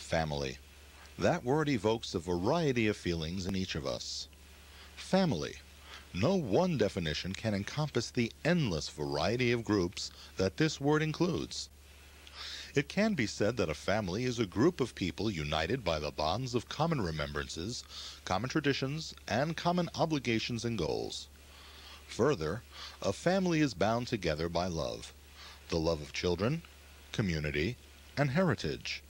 Family. That word evokes a variety of feelings in each of us. Family. No one definition can encompass the endless variety of groups that this word includes. It can be said that a family is a group of people united by the bonds of common remembrances, common traditions, and common obligations and goals. Further, a family is bound together by love, the love of children, community, and heritage.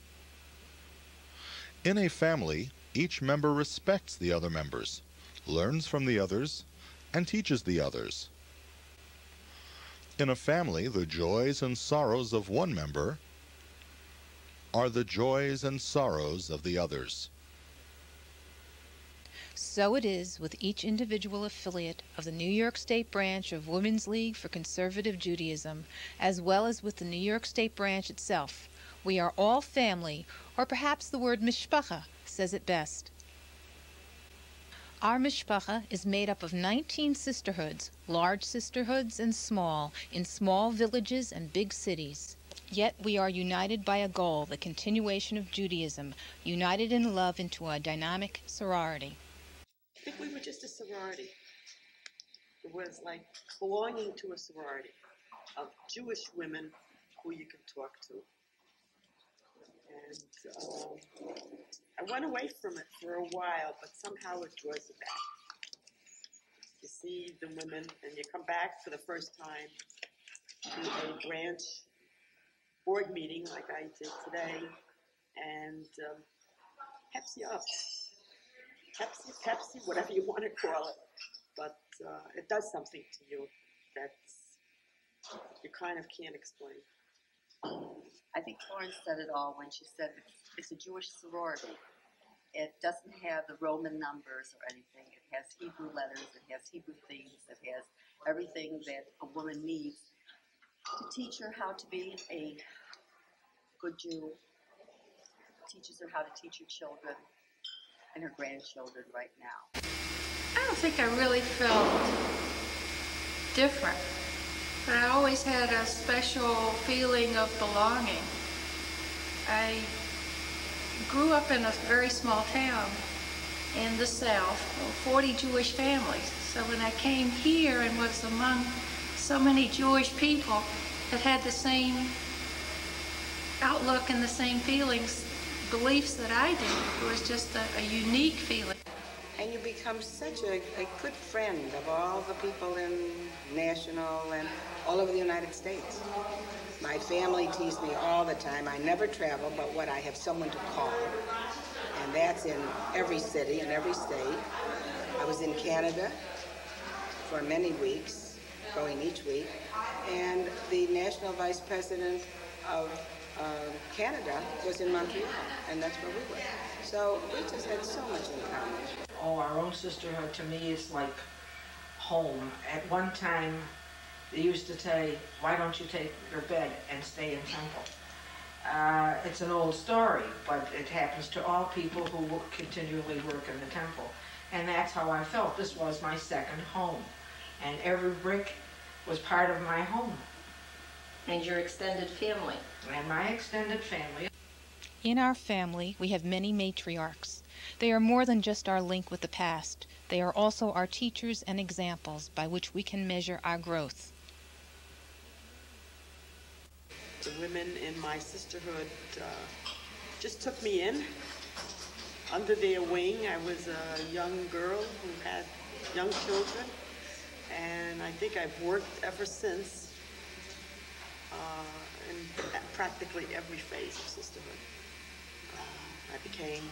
In a family, each member respects the other members, learns from the others, and teaches the others. In a family, the joys and sorrows of one member are the joys and sorrows of the others. So it is with each individual affiliate of the New York State Branch of Women's League for Conservative Judaism, as well as with the New York State Branch itself. We are all family, or perhaps the word mishpacha says it best. Our mishpacha is made up of 19 sisterhoods, large sisterhoods and small, in small villages and big cities. Yet we are united by a goal, the continuation of Judaism, united in love into a dynamic sorority. I think we were just a sorority. It was like belonging to a sorority of Jewish women who you could talk to. And I went away from it for a while, but somehow it draws you back. You see the women, and you come back for the first time to a branch board meeting like I did today, and peps you up. Pepsi, whatever you want to call it. But it does something to you that you kind of can't explain. I think Florence said it all when she said it's a Jewish sorority. It doesn't have the Roman numbers or anything. It has Hebrew letters, it has Hebrew things, it has everything that a woman needs to teach her how to be a good Jew. It teaches her how to teach her children and her grandchildren right now. I don't think I really felt different, but I always had a special feeling of belonging. I grew up in a very small town in the South, 40 Jewish families. So when I came here and was among so many Jewish people that had the same outlook and the same feelings, beliefs that I did, it was just a unique feeling. And you become such a good friend of all the people in National and all over the United States. My family teased me all the time. I never travel, but what I have someone to call. And that's in every city, in every state. I was in Canada for many weeks, going each week. And the national vice president of Canada was in Montreal, and that's where we were. So we just had so much in common. Oh, our own sisterhood to me is like home. At one time, they used to say, why don't you take your bed and stay in temple? It's an old story, but it happens to all people who continually work in the temple. And that's how I felt. This was my second home. And every brick was part of my home. And your extended family. And my extended family. In our family, we have many matriarchs. They are more than just our link with the past. They are also our teachers and examples by which we can measure our growth. The women in my sisterhood just took me in under their wing. I was a young girl who had young children, and I think I've worked ever since in practically every phase of sisterhood. I became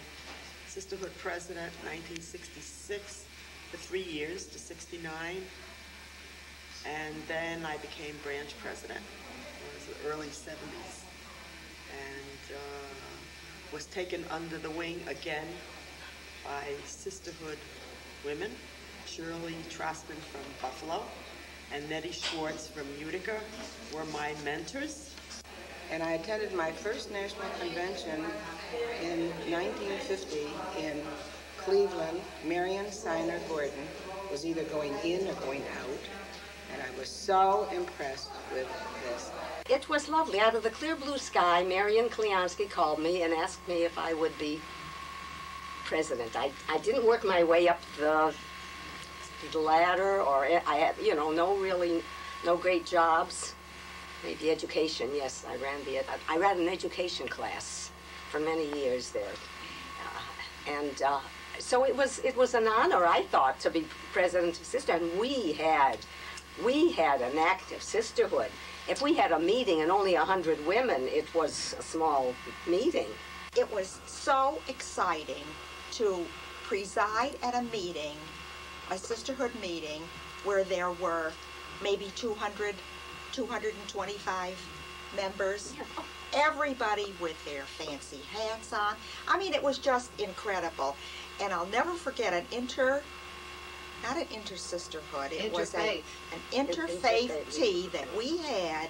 sisterhood president in 1966 for 3 years to 69, and then I became branch president. It was the early 70s, and was taken under the wing again by sisterhood women. Shirley Trostman from Buffalo and Nettie Schwartz from Utica were my mentors. And I attended my first national convention in 1950 in Cleveland. Marion Siner Gordon was either going in or going out, and I was so impressed with this. It was lovely. Out of the clear blue sky, Marion Kleonsky called me and asked me if I would be president. I didn't work my way up the ladder, or I had, you know, no great jobs. Maybe education, yes. I ran an education class for many years there. So it was an honor, I thought, to be president of Sisterhood. And we had an active sisterhood. If we had a meeting and only 100 women, it was a small meeting. It was so exciting to preside at a meeting, a sisterhood meeting, where there were maybe 200, 225 members. Everybody with their fancy hats on. I mean, it was just incredible. And I'll never forget not an inter-sisterhood, it was an interfaith tea that we had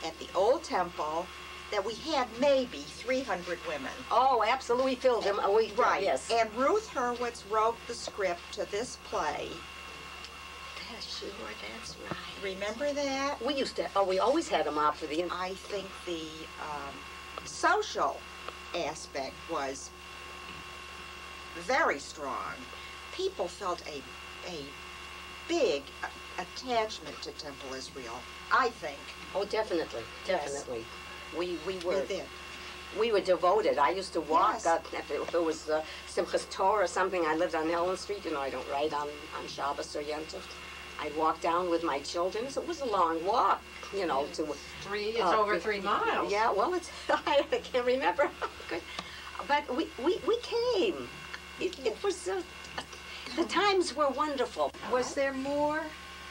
at the old temple, that we had maybe 300 women. Oh, absolutely, we filled them. Right, yes. And Ruth Hurwitz wrote the script to this play. Sure, that's right. Remember that? We always had them out for the... I think the social aspect was very strong. People felt a big attachment to Temple Israel, I think. Oh, definitely. Yes. We were devoted. I used to walk, Yes. if it was Simchas Torah or something. I lived on Helen Street, you know, I don't write on Shabbos or Yom Tov. I'd walk down with my children. So it was a long walk, you know. It's over 3 miles. Yeah, well, I can't remember. But we came. It was, the times were wonderful. Was there more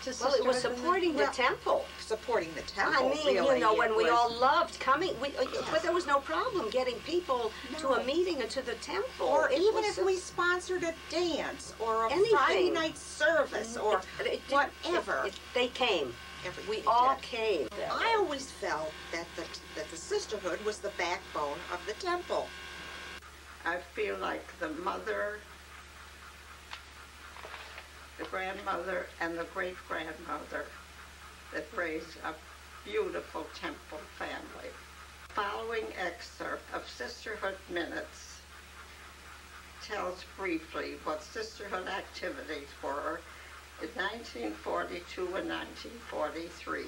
to Well, it was Sisterhood than supporting the temple. Supporting the temple, I mean, really, you know, when we was- all loved coming, but there was no problem getting people to a meeting or to the temple. Or It even was if we sponsored a dance or a anything. Friday night service or whatever. They came. We Everybody all did. came. I always felt that the sisterhood was the backbone of the temple. I feel like the mother, the grandmother, and the great-grandmother that raised a beautiful temple family. Following excerpt of Sisterhood Minutes tells briefly what sisterhood activities were in 1942 and 1943.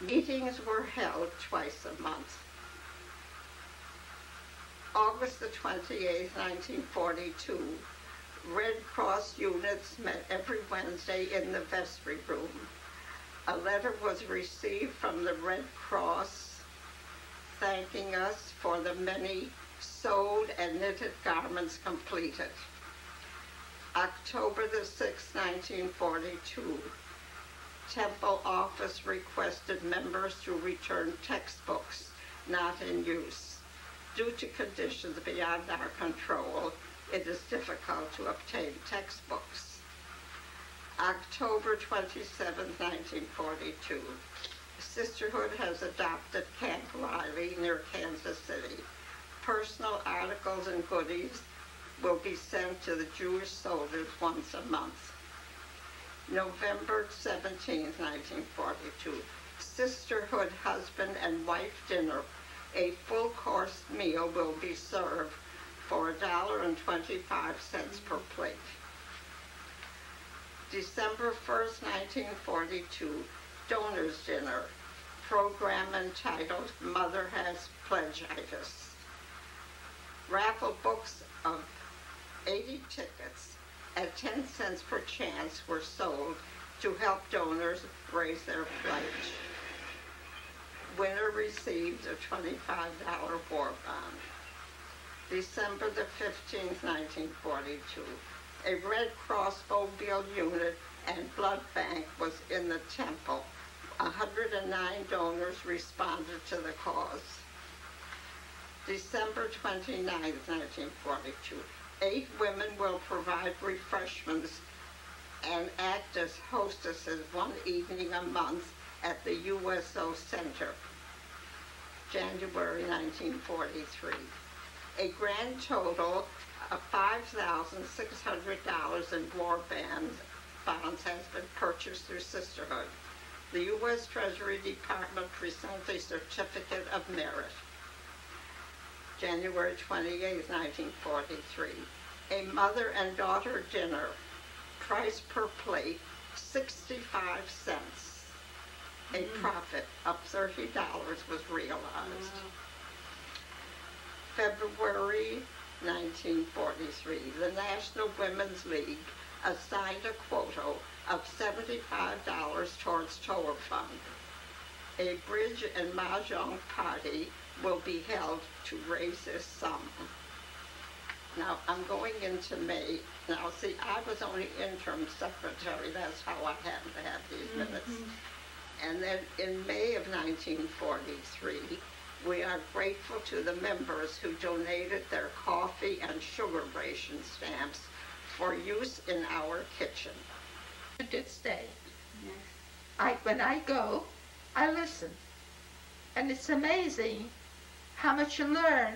Meetings were held twice a month. August the 28th, 1942, Red Cross units met every Wednesday in the vestry room. A letter was received from the Red Cross thanking us for the many sewed and knitted garments completed. October the 6th, 1942, Temple office requested members to return textbooks not in use. Due to conditions beyond our control, it is difficult to obtain textbooks. October 27, 1942, Sisterhood has adopted Camp Riley near Kansas City. Personal articles and goodies will be sent to the Jewish soldiers once a month. November 17, 1942, Sisterhood husband and wife dinner. A full course meal will be served for $1.25 per plate. December 1st, 1942, donors dinner, program entitled Mother Has Pledgitis. Raffle books of 80 tickets at 10 cents per chance were sold to help donors raise their pledge. Winner received a $25 war bond. December the 15th, 1942, a Red Cross mobile unit and blood bank was in the temple. 109 donors responded to the cause. December 29th, 1942, 8 women will provide refreshments and act as hostesses one evening a month at the USO Center. January 1943. A grand total of $5,600 in war bonds has been purchased through Sisterhood. the U.S. Treasury Department presents a Certificate of Merit. January 28, 1943. A mother and daughter dinner, price per plate, 65 cents. A profit of $30 was realized. February 1943, the National Women's League assigned a quota of $75 towards Tower Fund. A bridge and mahjong party will be held to raise this sum. Now, I'm going into May. Now, see, I was only interim secretary. That's how I happened to have these minutes. And then in May of 1943, we are grateful to the members who donated their coffee and sugar ration stamps for use in our kitchen. I did stay. When I go, I listen. And it's amazing how much you learn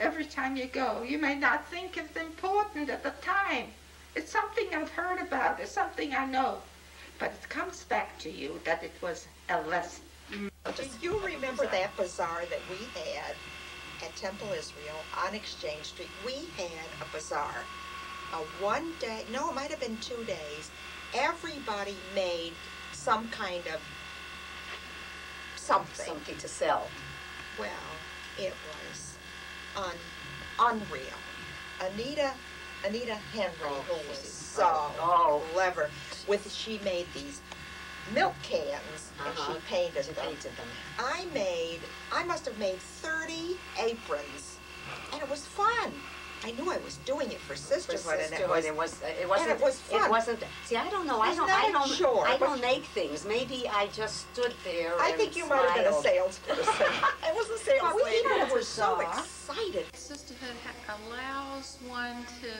every time you go. You may not think it's important at the time. It's something I've heard about. It's something I know. But it comes back to you that it was a lesson. Do you remember that bazaar that we had at Temple Israel on Exchange Street? We had a bazaar. One day, no, it might have been 2 days. Everybody made some kind of something. Something to sell. Well, it was unreal. Anita Henry, who was so clever, she made these milk cans, and she painted them. I must have made 30 aprons, and it was fun. I knew I was doing it for sisterhood, and it was fun. It wasn't. See, I don't know. I don't make things. Maybe I just stood there. I think you might have been a salesperson. I was a salesperson. We were so excited. Sisterhood allows one to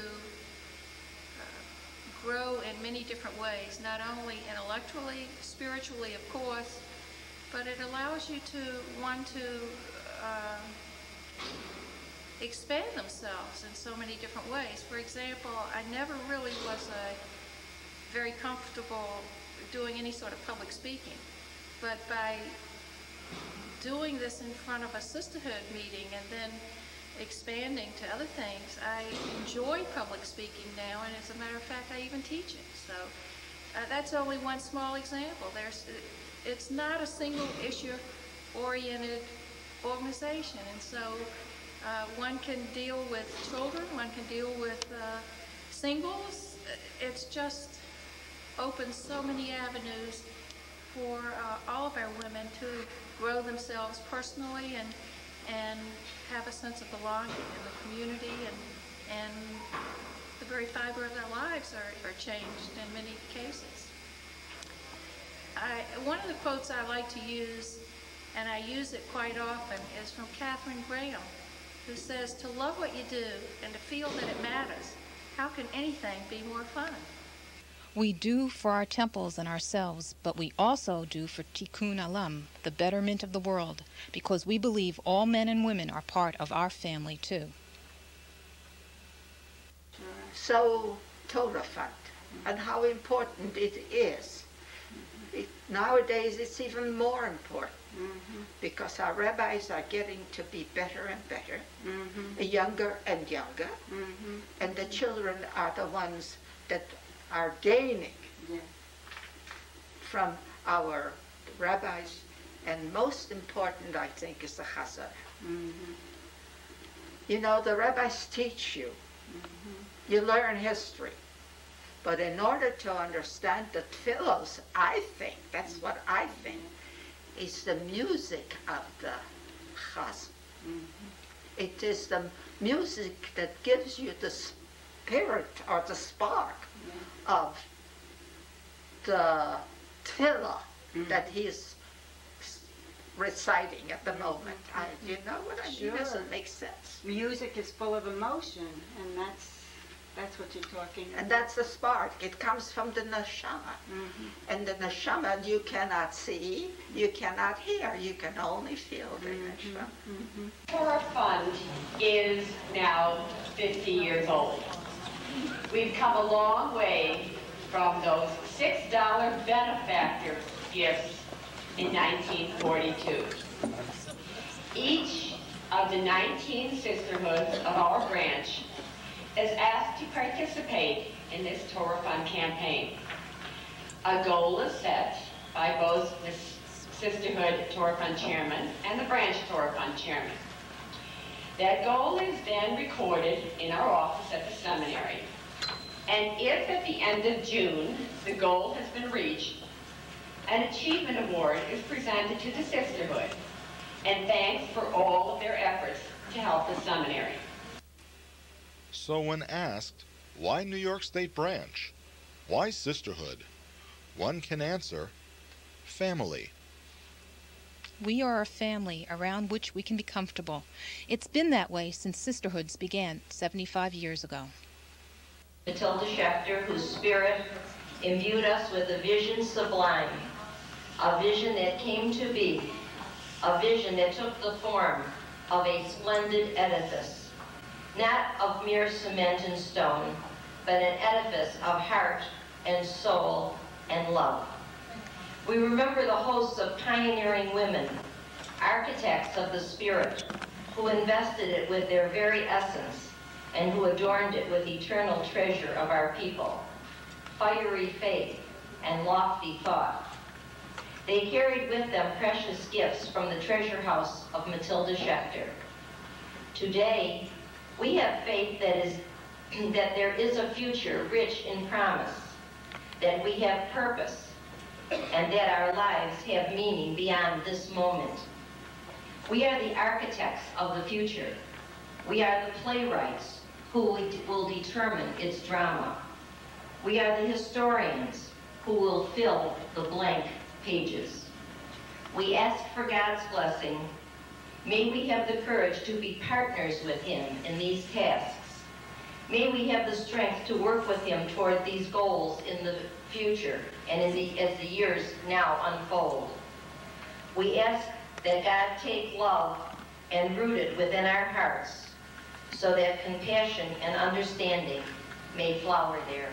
grow in many different ways, not only intellectually, spiritually, of course, but it allows you to expand themselves in so many different ways. For example, I never really was very comfortable doing any sort of public speaking, but by doing this in front of a sisterhood meeting and then expanding to other things, I enjoy public speaking now, and as a matter of fact, I even teach it. So that's only one small example. It's not a single issue oriented organization, and so one can deal with children, one can deal with singles. It's just opens so many avenues for all of our women to grow themselves personally and have a sense of belonging in the community, and the very fiber of their lives are changed in many cases. One of the quotes I like to use, and I use it quite often, is from Katharine Graham, who says, "To love what you do and to feel that it matters, how can anything be more fun?" We do for our temples and ourselves, but we also do for Tikkun Olam, the betterment of the world, because we believe all men and women are part of our family too. So Torah Fund, and how important it is. Nowadays it's even more important, because our rabbis are getting to be better and better, younger and younger, and the children are the ones that are gaining from our rabbis, and most important, I think, is the Chazar. You know, the rabbis teach you. You learn history. But in order to understand the tefillos, I think, that's what I think, is the music of the Chazar. It is the music that gives you the spirit or the spark of the tefillah that he's reciting at the moment. You know what I mean? Does it make sense? Music is full of emotion, and that's what you're talking about. And that's the spark. It comes from the neshama. And the neshama you cannot see, you cannot hear, you can only feel the neshama. Torah Fund is now 50 years old. We've come a long way from those $6 benefactor gifts in 1942. Each of the 19 sisterhoods of our branch is asked to participate in this Torah Fund campaign. A goal is set by both the Sisterhood Torah Fund Chairman and the Branch Torah Fund Chairman. That goal is then recorded in our office at the seminary. And if at the end of June the goal has been reached, an achievement award is presented to the sisterhood and thanks for all of their efforts to help the seminary. So when asked, why New York State Branch? Why sisterhood? One can answer, family. We are a family around which we can be comfortable. It's been that way since sisterhoods began 75 years ago. Matilda Schechter, whose spirit imbued us with a vision sublime, a vision that came to be, a vision that took the form of a splendid edifice, not of mere cement and stone, but an edifice of heart and soul and love. We remember the hosts of pioneering women, architects of the spirit, who invested it with their very essence and who adorned it with eternal treasure of our people, fiery faith and lofty thought. They carried with them precious gifts from the treasure house of Matilda Schechter. Today, we have faith that there is a future rich in promise, that we have purpose, and that our lives have meaning beyond this moment. We are the architects of the future. We are the playwrights who will determine its drama. We are the historians who will fill the blank pages. We ask for God's blessing. May we have the courage to be partners with Him in these tasks. May we have the strength to work with Him toward these goals in the future and as the years now unfold. We ask that God take love and root it within our hearts so that compassion and understanding may flower there.